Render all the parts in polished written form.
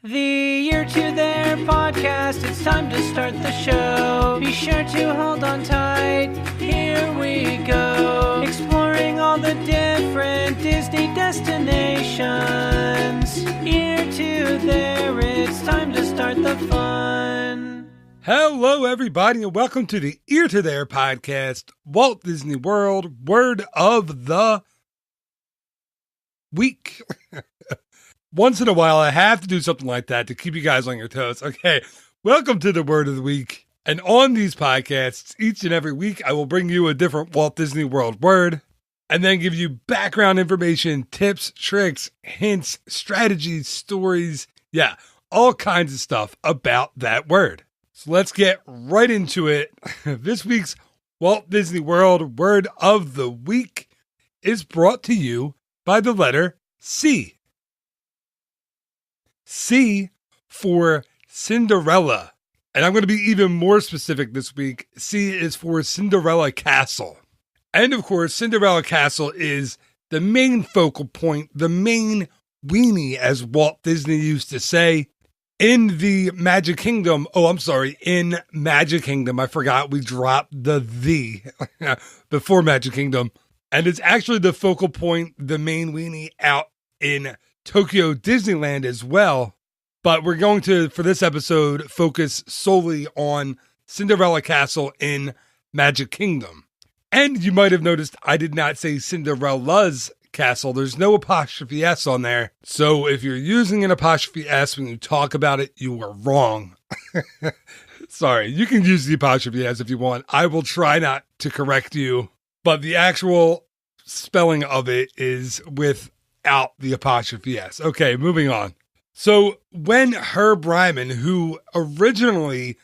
The Year to There podcast, it's time to start the show. Be sure to hold on tight, here we go. Exploring all the different Disney destinations. Year to There, it's time to start the fun. Hello everybody and welcome to the Year to There podcast, Walt Disney World, word of the week. Once in a while, I have to do something like that to keep you guys on your toes. Okay, welcome to the Word of the Week. And on these podcasts, each and every week, I will bring you a different Walt Disney World word and then give you background information, tips, tricks, hints, strategies, stories. Yeah, all kinds of stuff about that word. So let's get right into it. This week's Walt Disney World Word of the Week is brought to you by the letter C. C for Cinderella. And I'm going to be even more specific this week. C is for Cinderella Castle. And of course, Cinderella Castle is the main focal point, the main weenie, as Walt Disney used to say, in the Magic Kingdom. In Magic Kingdom. I forgot we dropped the before Magic Kingdom. And it's actually the focal point, the main weenie out in Tokyo Disneyland as well, but we're going to, for this episode, focus solely on Cinderella Castle in Magic Kingdom. And you might have noticed I did not say Cinderella's Castle. There's no apostrophe S on there. So if you're using an apostrophe S when you talk about it, you are wrong. Sorry, you can use the apostrophe S if you want. I will try not to correct you, but the actual spelling of it is without the apostrophe S. Okay, moving on. So when Herb Ryman, who originally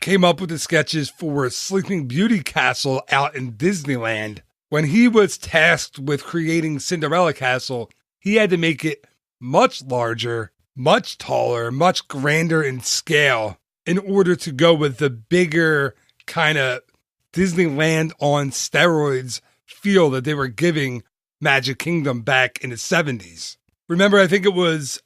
came up with the sketches for Sleeping Beauty Castle out in Disneyland, when he was tasked with creating Cinderella Castle, he had to make it much larger, much taller, much grander in scale in order to go with the bigger kind of Disneyland on steroids feel that they were giving Magic Kingdom back in the 70s. Remember, I think it was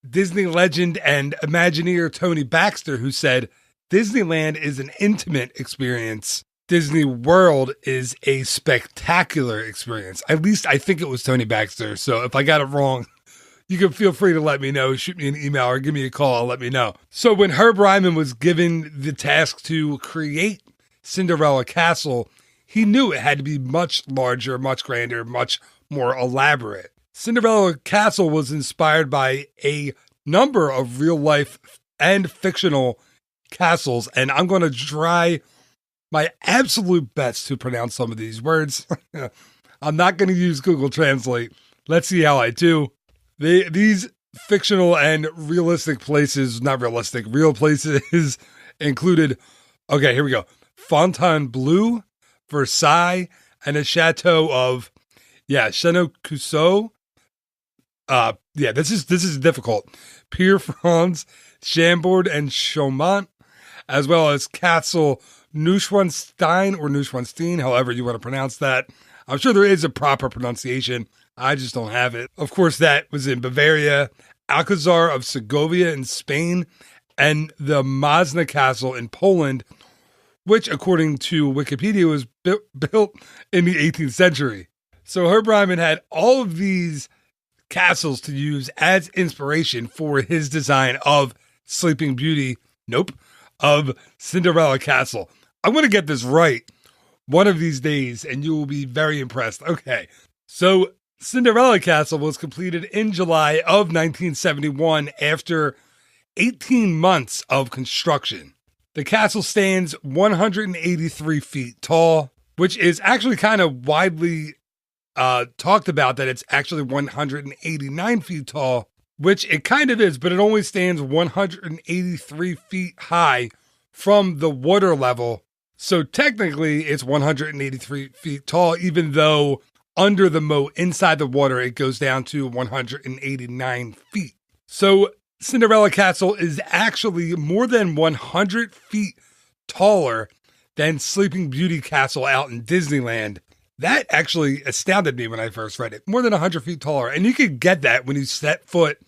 Disney legend and Imagineer Tony Baxter who said, Disneyland is an intimate experience. Disney World is a spectacular experience. At least I think it was Tony Baxter. So if I got it wrong, you can feel free to let me know. Shoot me an email or give me a call and let me know. So when Herb Ryman was given the task to create Cinderella Castle, he knew it had to be much larger, much grander, much more elaborate. Cinderella Castle was inspired by a number of real-life and fictional castles, and I'm going to try my absolute best to pronounce some of these words. I'm not going to use Google Translate. Let's see how I do. These fictional and realistic places, real places included, okay, here we go. Fontainebleau, Versailles, and a chateau of, Chenonceau. This is difficult. Pierrefonds, Chambord, and Chaumont, as well as Castle Neuschwanstein, however you want to pronounce that. I'm sure there is a proper pronunciation. I just don't have it. Of course, that was in Bavaria, Alcazar of Segovia in Spain, and the Mosna Castle in Poland, which, according to Wikipedia, was built in the 18th century. So Herb Ryman had all of these castles to use as inspiration for his design of of Cinderella Castle. I'm going to get this right one of these days, and you will be very impressed. Okay, so Cinderella Castle was completed in July of 1971 after 18 months of construction. The castle stands 183 feet tall, which is actually kind of widely talked about that it's actually 189 feet tall, which it kind of is, but it only stands 183 feet high from the water level. So technically it's 183 feet tall, even though under the moat, inside the water, it goes down to 189 feet. So Cinderella Castle is actually more than 100 feet taller than Sleeping Beauty Castle out in Disneyland. That actually astounded me when I first read it. More than 100 feet taller. And you could get that when you set foot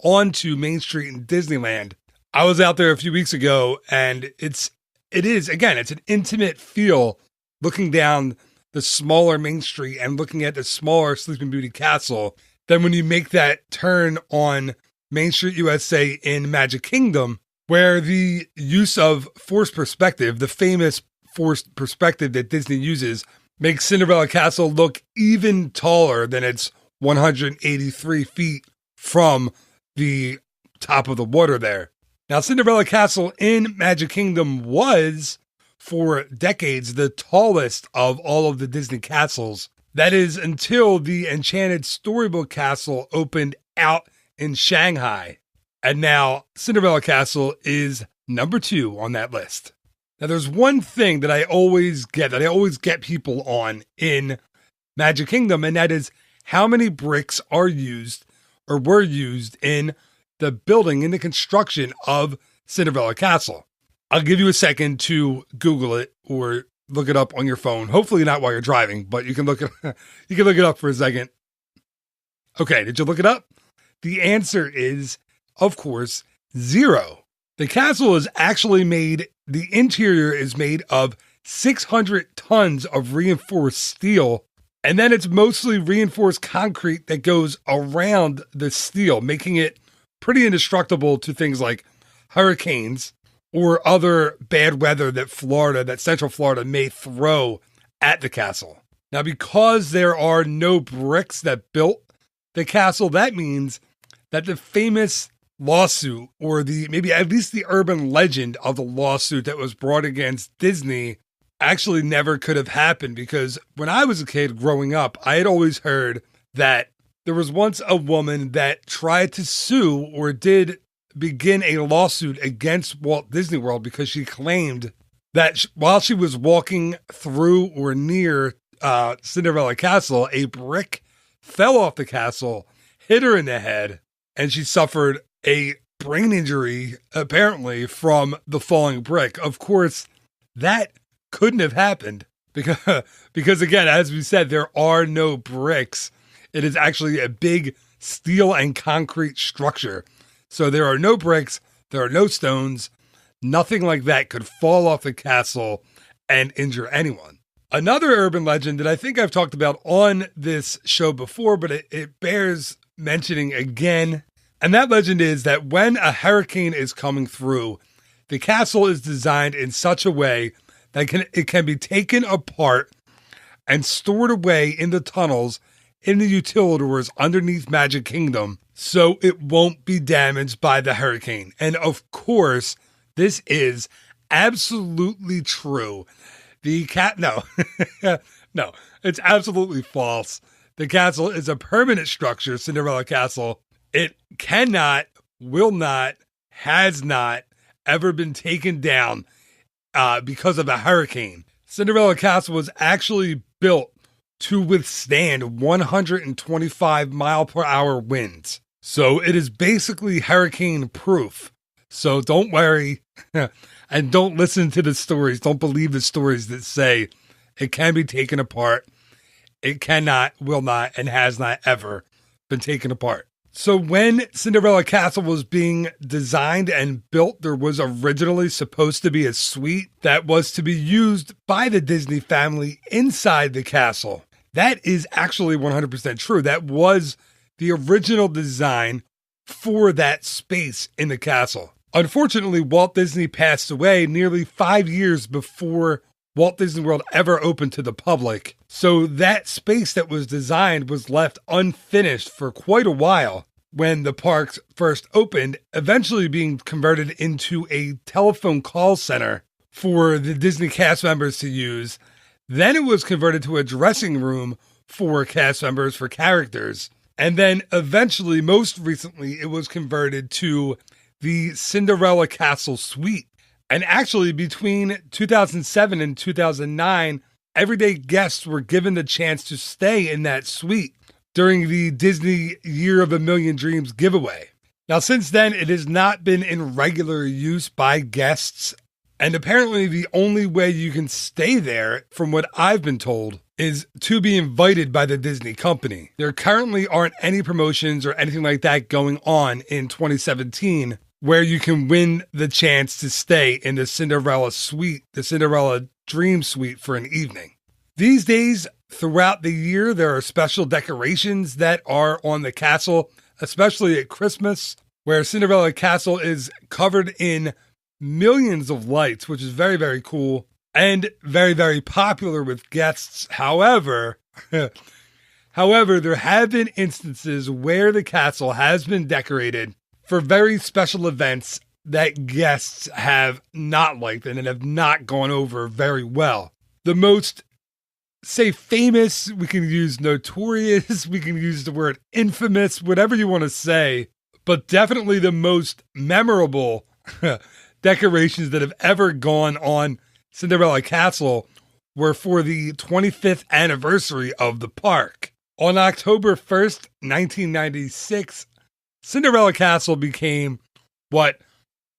onto Main Street in Disneyland. I was out there a few weeks ago, and it's an intimate feel looking down the smaller Main Street and looking at the smaller Sleeping Beauty Castle than when you make that turn on Main Street USA in Magic Kingdom, where the use of forced perspective, the famous forced perspective that Disney uses, makes Cinderella Castle look even taller than its 183 feet from the top of the water there. Now, Cinderella Castle in Magic Kingdom was, for decades, the tallest of all of the Disney castles. That is until the Enchanted Storybook Castle opened out in Shanghai. And now Cinderella Castle is number 2 on that list. Now, there's one thing that I always get people on in Magic Kingdom, and that is how many bricks are used or were used in the building, in the construction of Cinderella Castle. I'll give you a second to Google it or look it up on your phone. Hopefully not while you're driving, but you can look it up for a second. Okay, did you look it up? The answer is, of course, 0. The castle is actually the interior is made of 600 tons of reinforced steel, and then it's mostly reinforced concrete that goes around the steel, making it pretty indestructible to things like hurricanes or other bad weather that Central Florida may throw at the castle. Now, because there are no bricks that built the castle, that means that the famous lawsuit, or maybe at least the urban legend of the lawsuit that was brought against Disney, actually never could have happened. Because when I was a kid growing up, I had always heard that there was once a woman that tried to sue or did begin a lawsuit against Walt Disney World because she claimed that while she was walking through or near Cinderella Castle, a brick fell off the castle, hit her in the head, and she suffered a brain injury, apparently, from the falling brick. Of course, that couldn't have happened because again, as we said, there are no bricks. It is actually a big steel and concrete structure. So there are no bricks, there are no stones, nothing like that could fall off the castle and injure anyone. Another urban legend that I think I've talked about on this show before, but it bears mentioning again, and that legend is that when a hurricane is coming through, the castle is designed in such a way that it can be taken apart and stored away in the tunnels in the utilidors underneath Magic Kingdom, so it won't be damaged by the hurricane. And of course, this is absolutely true. No, it's absolutely false. The castle is a permanent structure, Cinderella Castle. It cannot, will not, has not ever been taken down because of a hurricane. Cinderella Castle was actually built to withstand 125 mile per hour winds. So it is basically hurricane proof. So don't worry and don't listen to the stories. Don't believe the stories that say it can be taken apart. It cannot, will not, and has not ever been taken apart. So when Cinderella Castle was being designed and built, there was originally supposed to be a suite that was to be used by the Disney family inside the castle. That is actually 100% true. That was the original design for that space in the castle. Unfortunately, Walt Disney passed away nearly 5 years before Walt Disney World ever opened to the public. So that space that was designed was left unfinished for quite a while when the parks first opened, eventually being converted into a telephone call center for the Disney cast members to use. Then it was converted to a dressing room for cast members, for characters. And then eventually, most recently, it was converted to the Cinderella Castle suite. And actually, between 2007 and 2009, everyday guests were given the chance to stay in that suite during the Disney Year of a Million Dreams giveaway. Now, since then, it has not been in regular use by guests. And apparently the only way you can stay there, from what I've been told, is to be invited by the Disney company. There currently aren't any promotions or anything like that going on in 2017 where you can win the chance to stay in the Cinderella suite, the Cinderella Dream Suite for an evening. These days, throughout the year, there are special decorations that are on the castle, especially at Christmas, where Cinderella Castle is covered in millions of lights, which is very, very cool and very, very popular with guests. However, there have been instances where the castle has been decorated for very special events that guests have not liked and have not gone over very well. The most, say, famous, we can use notorious, we can use the word infamous, whatever you want to say, but definitely the most memorable decorations that have ever gone on Cinderella Castle were for the 25th anniversary of the park. On October 1st, 1996, Cinderella Castle became what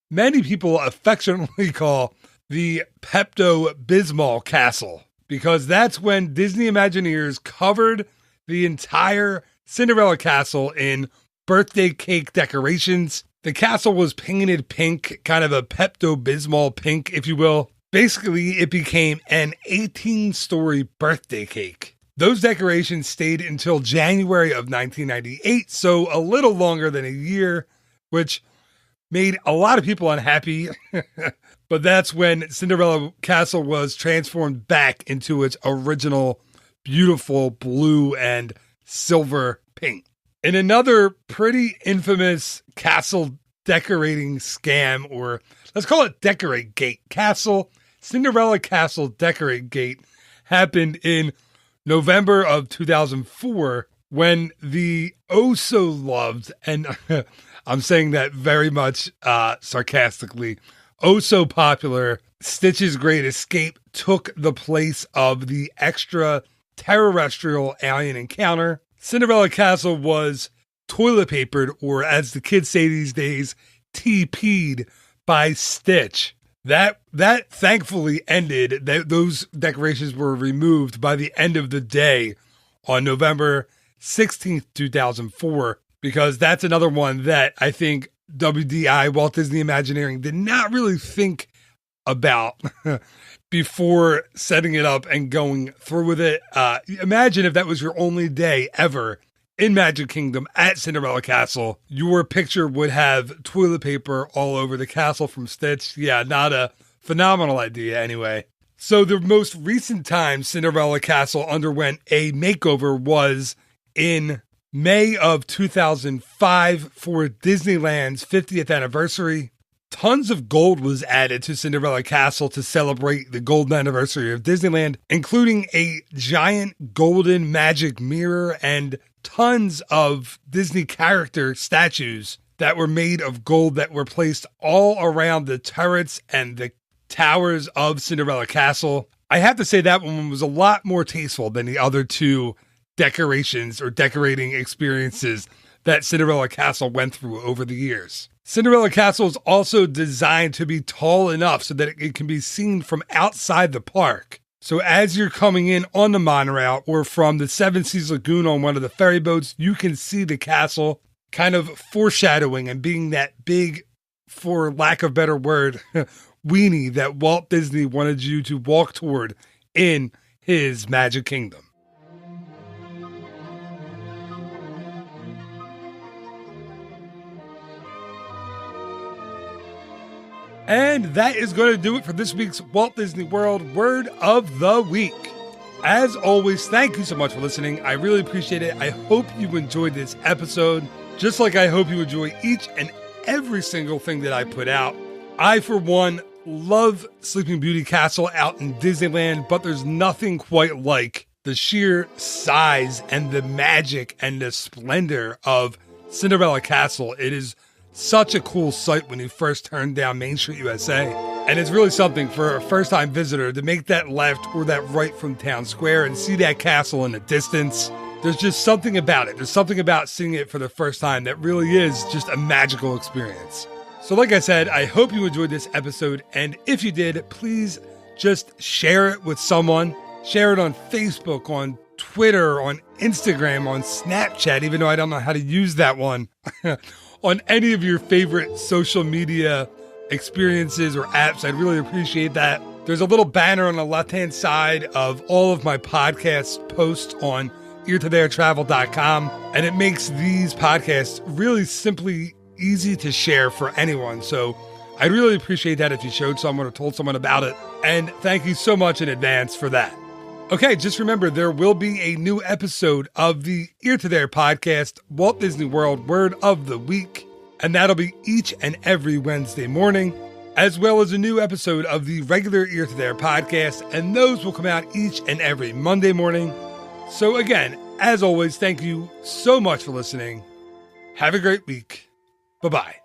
many people affectionately call the Pepto-Bismol Castle, because that's when Disney Imagineers covered the entire Cinderella Castle in birthday cake decorations. The castle was painted pink, kind of a Pepto-Bismol pink, if you will. Basically, it became an 18-story birthday cake. Those decorations stayed until January of 1998, so a little longer than a year, which made a lot of people unhappy. But that's when Cinderella Castle was transformed back into its original beautiful blue and silver paint. In another pretty infamous castle decorating scam, or let's call it Decorate Gate, Cinderella Castle Decorate Gate happened in November of 2004 when the oh-so-loved, and I'm saying that very much sarcastically, oh-so-popular Stitch's Great Escape took the place of the extraterrestrial alien encounter. Cinderella Castle was toilet papered, or as the kids say these days, TP'd by Stitch. That thankfully ended. Those decorations were removed by the end of the day on November 16th, 2004, because that's another one that I think WDI, Walt Disney Imagineering, did not really think about before setting it up and going through with it. Imagine if that was your only day ever in Magic Kingdom at Cinderella Castle. Your picture would have toilet paper all over the castle from Stitch. Yeah, not a phenomenal idea anyway. So the most recent time Cinderella Castle underwent a makeover was in May of 2005 for Disneyland's 50th anniversary. Tons of gold was added to Cinderella Castle to celebrate the golden anniversary of Disneyland, including a giant golden magic mirror and tons of Disney character statues that were made of gold that were placed all around the turrets and the towers of Cinderella Castle. I have to say that one was a lot more tasteful than the other two decorations or decorating experiences that Cinderella Castle went through over the years. Cinderella Castle is also designed to be tall enough so that it can be seen from outside the park. So as you're coming in on the monorail or from the Seven Seas Lagoon on one of the ferry boats, you can see the castle kind of foreshadowing and being that big, for lack of a better word, weenie that Walt Disney wanted you to walk toward in his Magic Kingdom. And that is going to do it for this week's Walt Disney World Word of the Week. As always, thank you so much for listening. I really appreciate it. I hope you enjoyed this episode, just like I hope you enjoy each and every single thing that I put out. I, for one, love Sleeping Beauty Castle out in Disneyland, but there's nothing quite like the sheer size and the magic and the splendor of Cinderella Castle. It is such a cool sight when you first turn down Main Street, USA. And it's really something for a first-time visitor to make that left or that right from Town Square and see that castle in the distance. There's just something about it. There's something about seeing it for the first time that really is just a magical experience. So like I said, I hope you enjoyed this episode. And if you did, please just share it with someone. Share it on Facebook, on Twitter, on Instagram, on Snapchat, even though I don't know how to use that one, on any of your favorite social media experiences or apps. I'd really appreciate that. There's a little banner on the left-hand side of all of my podcast posts on eartotheretravel.com, and it makes these podcasts really simply easy to share for anyone. So I'd really appreciate that if you showed someone or told someone about it. And thank you so much in advance for that. Okay, just remember, there will be a new episode of the Ear to There podcast, Walt Disney World Word of the Week, and that'll be each and every Wednesday morning, as well as a new episode of the regular Ear to There podcast, and those will come out each and every Monday morning. So again, as always, thank you so much for listening. Have a great week. Bye-bye.